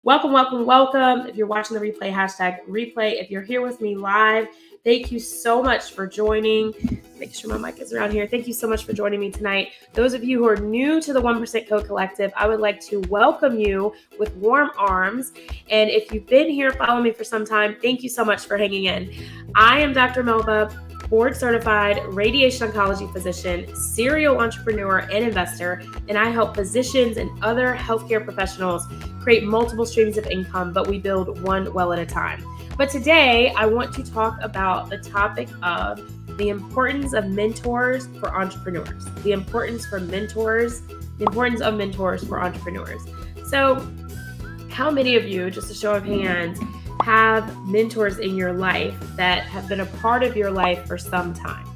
Welcome, welcome, welcome. If you're watching the replay, hashtag replay. If you're here with me live, thank you so much for joining. Make sure my mic is around here. Thank you so much for joining me tonight. Those of you who are new to the 1% Code Collective, I would like to welcome you with warm arms. And if you've been here following me for some time, thank you so much for hanging in. I am Dr. Melva, board certified radiation oncology physician, serial entrepreneur and investor, and I help physicians and other healthcare professionals create multiple streams of income, but we build one well at a time. But today I want to talk about the topic of the importance of mentors for entrepreneurs, the importance of mentors for entrepreneurs. So how many of you, just a show of hands, have mentors in your life that have been a part of your life for some time?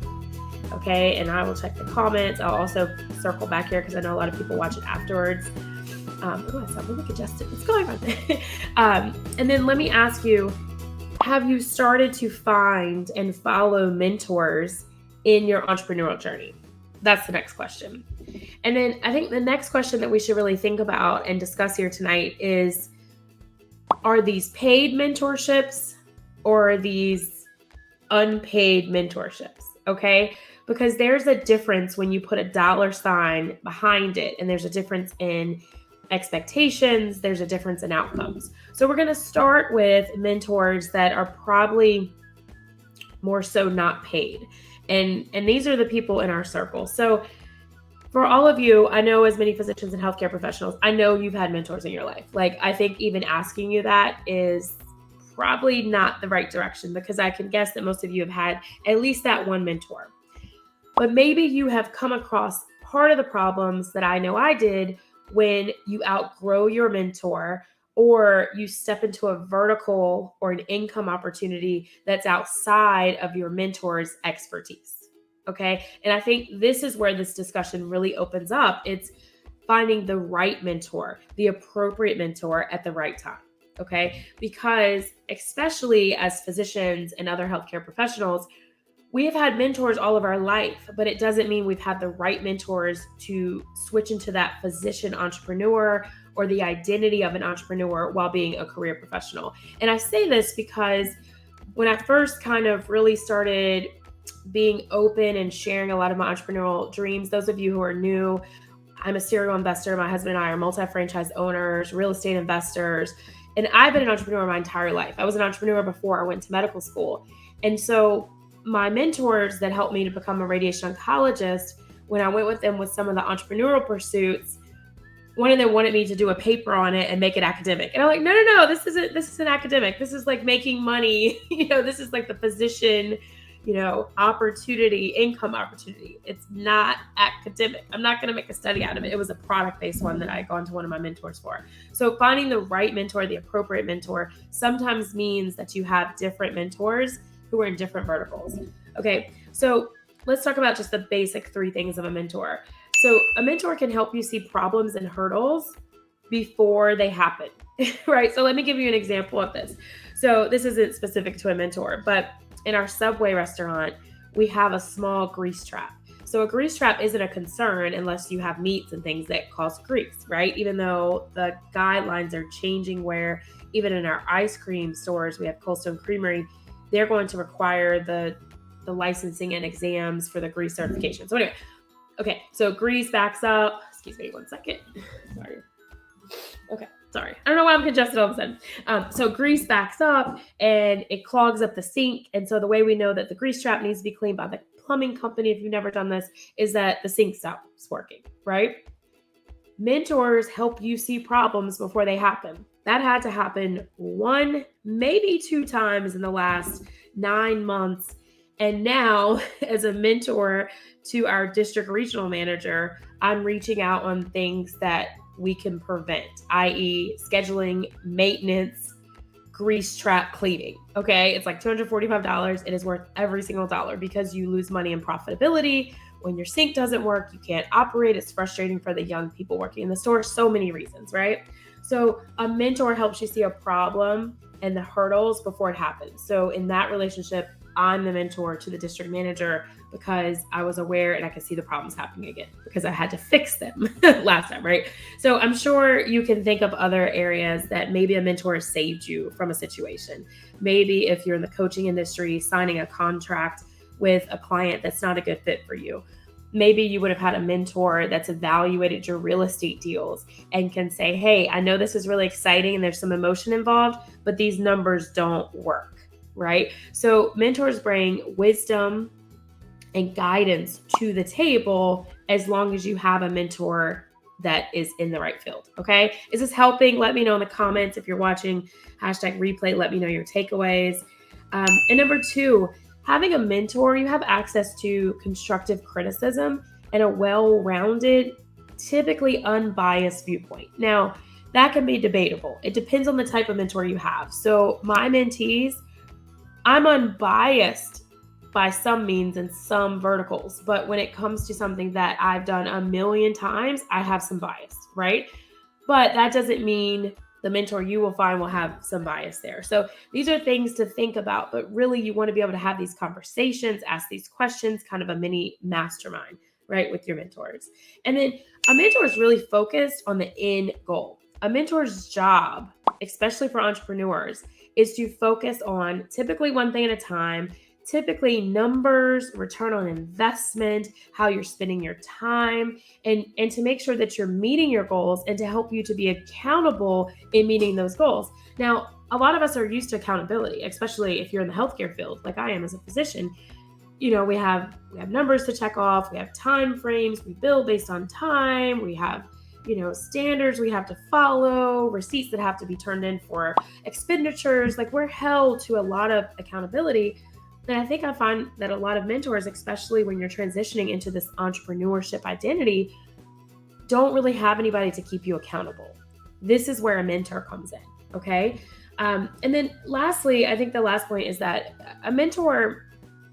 Okay, and I will check the comments. I'll also circle back here because I know a lot of people watch it afterwards. I sound really congested. What's going on? And then let me ask you, have you started to find and follow mentors in your entrepreneurial journey? That's the next question. And then I think the next question that we should really think about and discuss here tonight is, are these paid mentorships or are these unpaid mentorships? Okay? Because there's a difference when you put a dollar sign behind it, and there's a difference in expectations, there's a difference in outcomes. So we're going to start with mentors that are probably more so not paid. And these are the people in our circle. So for all of you, I know as many physicians and healthcare professionals, I know you've had mentors in your life. Like, I think even asking you that is probably not the right direction, because I can guess that most of you have had at least that one mentor. But maybe you have come across part of the problems that I know I did when you outgrow your mentor, or you step into a vertical or an income opportunity that's outside of your mentor's expertise. Okay. And I think this is where this discussion really opens up. It's finding the right mentor, the appropriate mentor at the right time. Okay. Because especially as physicians and other healthcare professionals, we have had mentors all of our life, but it doesn't mean we've had the right mentors to switch into that physician entrepreneur or the identity of an entrepreneur while being a career professional. And I say this because when I first kind of really started being open and sharing a lot of my entrepreneurial dreams, those of you who are new, I'm a serial investor. My husband and I are multi-franchise owners, real estate investors, and I've been an entrepreneur my entire life. I was an entrepreneur before I went to medical school. And so my mentors that helped me to become a radiation oncologist, when I went with them with some of the entrepreneurial pursuits, one of them wanted me to do a paper on it and make it academic. And I'm like, no, this isn't academic. This is like making money. This is like the physician, opportunity, income opportunity. It's not academic. I'm not going to make a study out of it. It was a product-based one that I had gone to one of my mentors for. So finding the right mentor, the appropriate mentor, sometimes means that you have different mentors who are in different verticals. Okay, so let's talk about just the basic three things of a mentor. So a mentor can help you see problems and hurdles before they happen, right? So let me give you an example of this. So this isn't specific to a mentor, but in our Subway restaurant, we have a small grease trap. So a grease trap isn't a concern unless you have meats and things that cause grease, right? Even though the guidelines are changing, where even in our ice cream stores, we have Cold Stone Creamery, they're going to require the licensing and exams for the grease certification. So anyway, okay, so grease backs up. Excuse me 1 second. Sorry. Okay, sorry. I don't know why I'm congested all of a sudden. So grease backs up and it clogs up the sink. And so the way we know that the grease trap needs to be cleaned by the plumbing company, if you've never done this, is that the sink stops working, right? Mentors help you see problems before they happen. That had to happen 1, maybe 2 times in the last 9 months. And now, as a mentor to our district regional manager, I'm reaching out on things that we can prevent, i.e. scheduling, maintenance, grease trap cleaning. Okay, it's like $245. It is worth every single dollar, because you lose money in profitability. When your sink doesn't work, you can't operate. It's frustrating for the young people working in the store. So many reasons, right? So a mentor helps you see a problem and the hurdles before it happens. So in that relationship, I'm the mentor to the district manager, because I was aware and I could see the problems happening again because I had to fix them last time, right? So I'm sure you can think of other areas that maybe a mentor saved you from a situation. Maybe if you're in the coaching industry, signing a contract with a client that's not a good fit for you. Maybe you would have had a mentor that's evaluated your real estate deals and can say, hey, I know this is really exciting and there's some emotion involved, but these numbers don't work, right? So mentors bring wisdom and guidance to the table as long as you have a mentor that is in the right field. Okay. Is this helping? Let me know in the comments. If you're watching #replay, let me know your takeaways. And number 2, having a mentor, you have access to constructive criticism and a well-rounded, typically unbiased viewpoint. Now, that can be debatable. It depends on the type of mentor you have. So my mentees, I'm unbiased by some means in some verticals, but when it comes to something that I've done a million times, I have some bias, right? But that doesn't mean the mentor you will find will have some bias there. So these are things to think about, but really you want to be able to have these conversations, ask these questions, kind of a mini mastermind, right, with your mentors. And then a mentor is really focused on the end goal. A mentor's job, especially for entrepreneurs, is to focus on typically one thing at a time, typically numbers, return on investment, how you're spending your time, and to make sure that you're meeting your goals and to help you to be accountable in meeting those goals. Now, a lot of us are used to accountability, especially if you're in the healthcare field, like I am as a physician. You know, we have numbers to check off, we have time frames, we bill based on time, we have standards we have to follow, receipts that have to be turned in for expenditures. Like, we're held to a lot of accountability. And I think I find that a lot of mentors, especially when you're transitioning into this entrepreneurship identity, don't really have anybody to keep you accountable. This is where a mentor comes in, okay? And then lastly, I think the last point is that a mentor,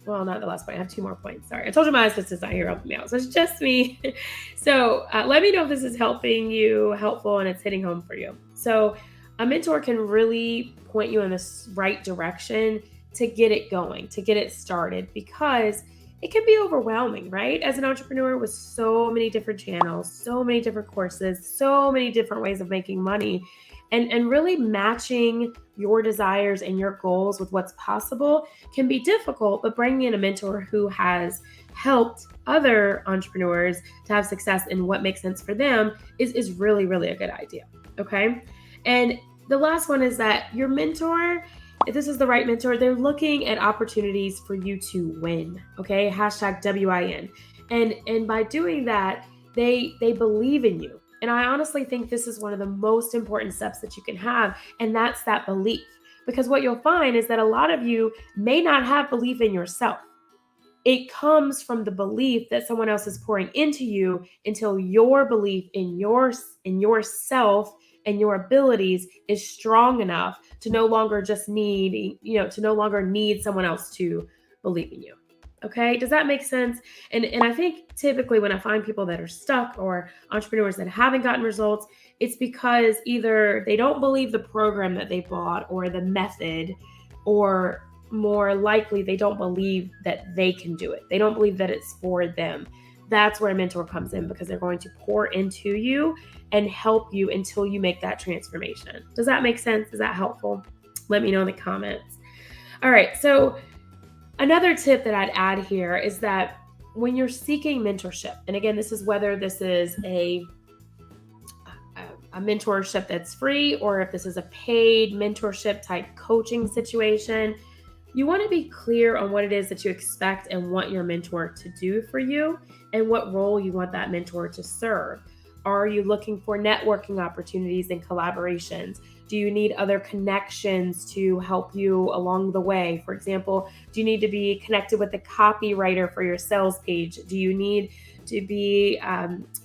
well, not the last point, I have 2 more points. Sorry, I told you my assistant's not here helping me out, so it's just me. So let me know if this is helpful, and it's hitting home for you. So a mentor can really point you in the right direction to get it going, to get it started, because it can be overwhelming, right? As an entrepreneur with so many different channels, so many different courses, so many different ways of making money, and really matching your desires and your goals with what's possible can be difficult, but bringing in a mentor who has helped other entrepreneurs to have success in what makes sense for them is really, really a good idea, okay? And the last one is that your mentor, if this is the right mentor, they're looking at opportunities for you to win, okay? #WIN. And by doing that, they believe in you. And I honestly think this is one of the most important steps that you can have, and that's that belief. Because what you'll find is that a lot of you may not have belief in yourself. It comes from the belief that someone else is pouring into you until your belief in yourself and your abilities is strong enough to no longer just need someone else to believe in you. Okay, does that make sense? And I think typically when I find people that are stuck or entrepreneurs that haven't gotten results, it's because either they don't believe the program that they bought or the method, or more likely they don't believe that they can do it. They don't believe that it's for them. That's where a mentor comes in, because they're going to pour into you and help you until you make that transformation. Does that make sense? Is that helpful? Let me know in the comments. All right, so another tip that I'd add here is that when you're seeking mentorship, and again, this is whether this is a mentorship that's free or if this is a paid mentorship type coaching situation, you want to be clear on what it is that you expect and want your mentor to do for you and what role you want that mentor to serve. Are you looking for networking opportunities and collaborations? Do you need other connections to help you along the way? For example, do you need to be connected with a copywriter for your sales page? Do you need to be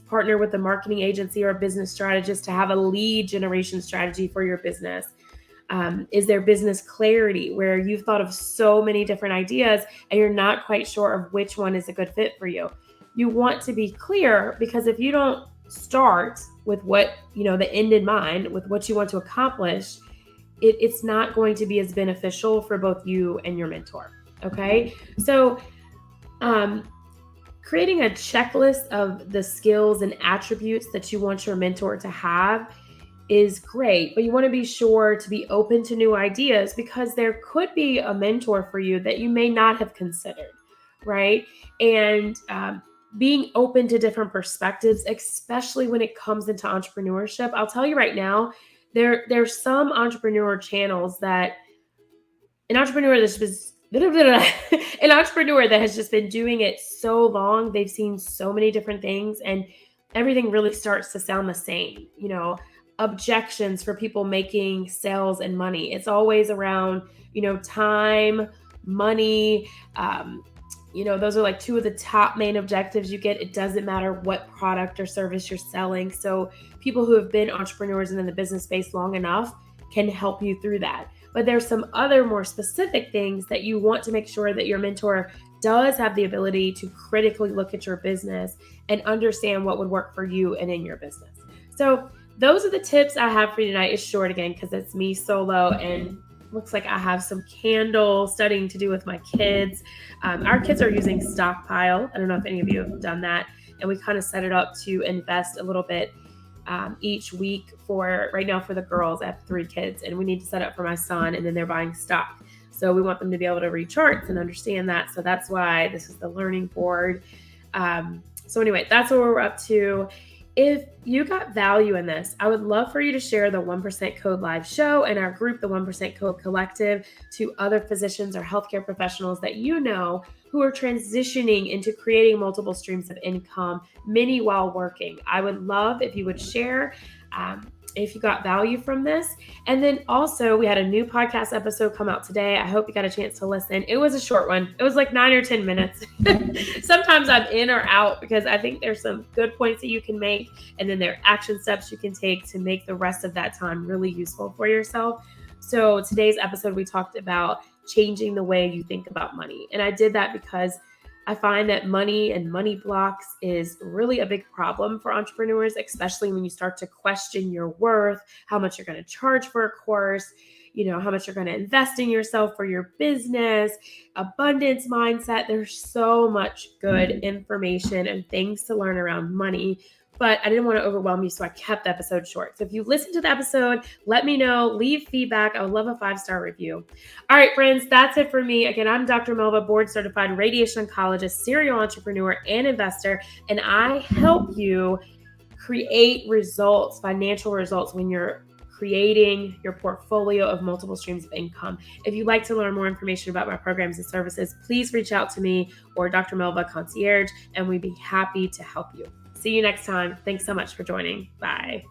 partner with a marketing agency or a business strategist to have a lead generation strategy for your business? Is there business clarity where you've thought of so many different ideas and you're not quite sure of which one is a good fit for you? You want to be clear, because if you don't start with what, the end in mind, with what you want to accomplish, it's not going to be as beneficial for both you and your mentor. Okay. So Um, Creating a checklist of the skills and attributes that you want your mentor to have is great, but you want to be sure to be open to new ideas because there could be a mentor for you that you may not have considered, right? And being open to different perspectives, especially when it comes into entrepreneurship. I'll tell you right now, there's some entrepreneur channels that an entrepreneur that's just an entrepreneur that has just been doing it so long, they've seen so many different things, and everything really starts to sound the same. Objections for people making sales and money. It's always around, time, money. Those are like two of the top main objectives you get. It doesn't matter what product or service you're selling. So people who have been entrepreneurs and in the business space long enough can help you through that. But there's some other more specific things that you want to make sure that your mentor does have the ability to critically look at your business and understand what would work for you and in your business. So those are the tips I have for you tonight. It's short again because it's me solo, and looks like I have some candle studying to do with my kids. Our kids are using Stockpile. I don't know if any of you have done that. And we kind of set it up to invest a little bit each week right now for the girls. I have 3 kids, and we need to set up for my son, and then they're buying stock. So we want them to be able to read charts and understand that. So that's why this is the learning board. So anyway, that's what we're up to. If you got value in this, I would love for you to share the 1% Code Live show and our group, the 1% Code Collective, to other physicians or healthcare professionals that you know who are transitioning into creating multiple streams of income, many while working. I would love if you would share if you got value from this. And then also, we had a new podcast episode come out today. I hope you got a chance to listen. It was a short one. It was like 9 or 10 minutes. Sometimes I'm in or out because I think there's some good points that you can make, and then there are action steps you can take to make the rest of that time really useful for yourself. So today's episode, we talked about changing the way you think about money. And I did that because I find that money and money blocks is really a big problem for entrepreneurs, especially when you start to question your worth, how much you're going to charge for a course, how much you're going to invest in yourself for your business, abundance mindset. There's so much good information and things to learn around money. But I didn't want to overwhelm you, so I kept the episode short. So if you listened to the episode, let me know, leave feedback. I would love a 5-star review. All right, friends, that's it for me. Again, I'm Dr. Melva, board-certified radiation oncologist, serial entrepreneur, and investor, and I help you create results, financial results, when you're creating your portfolio of multiple streams of income. If you'd like to learn more information about my programs and services, please reach out to me or Dr. Melva Concierge, and we'd be happy to help you. See you next time. Thanks so much for joining. Bye.